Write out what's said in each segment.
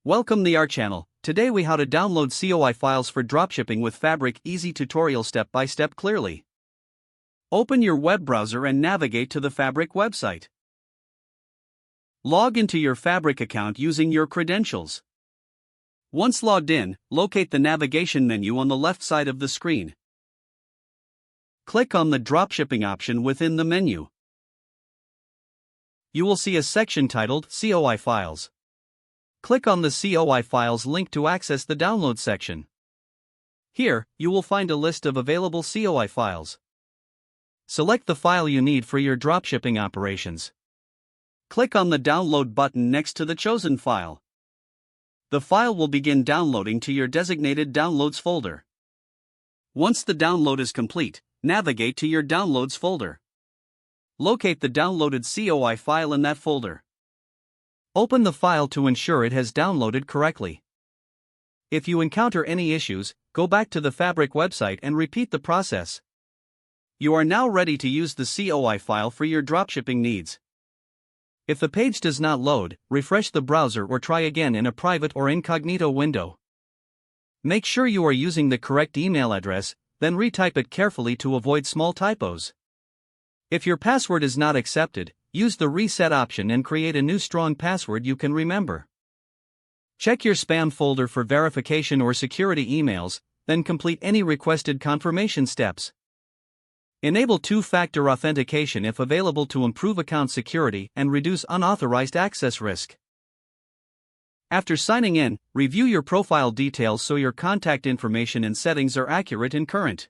Welcome to our channel. Today we how to download COI files for dropshipping with Fabric. Easy tutorial step by step clearly. Open your web browser and navigate to the Fabric website. Log into your Fabric account using your credentials. Once logged in, locate the navigation menu on the left side of the screen. Click on the dropshipping option within the menu. You will see a section titled COI Files. Click on the COI Files link to access the download section. Here, you will find a list of available COI files. Select the file you need for your dropshipping operations. Click on the download button next to the chosen file. The file will begin downloading to your designated downloads folder. Once the download is complete, navigate to your downloads folder. Locate the downloaded COI file in that folder. Open the file to ensure it has downloaded correctly. If you encounter any issues, go back to the Fabric website and repeat the process. You are now ready to use the COI file for your dropshipping needs. If the page does not load, refresh the browser or try again in a private or incognito window. Make sure you are using the correct email address, then retype it carefully to avoid small typos. If your password is not accepted, use the reset option and create a new strong password you can remember. Check your spam folder for verification or security emails, then complete any requested confirmation steps. Enable two-factor authentication if available to improve account security and reduce unauthorized access risk. After signing in, review your profile details so your contact information and settings are accurate and current.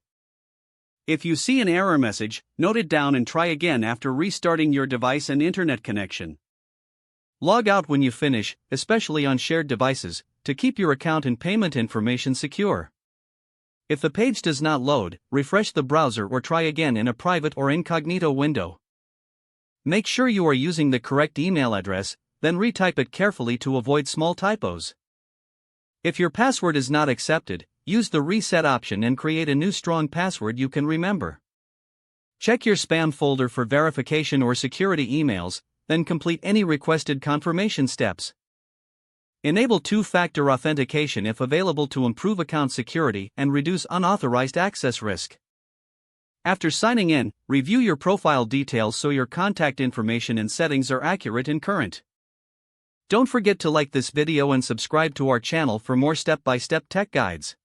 If you see an error message, note it down and try again after restarting your device and internet connection. Log out when you finish, especially on shared devices, to keep your account and payment information secure. If the page does not load, refresh the browser or try again in a private or incognito window. Make sure you are using the correct email address, then retype it carefully to avoid small typos. If your password is not accepted, use the reset option and create a new strong password you can remember. Check your spam folder for verification or security emails, then complete any requested confirmation steps. Enable two-factor authentication if available to improve account security and reduce unauthorized access risk. After signing in, review your profile details so your contact information and settings are accurate and current. Don't forget to like this video and subscribe to our channel for more step-by-step tech guides.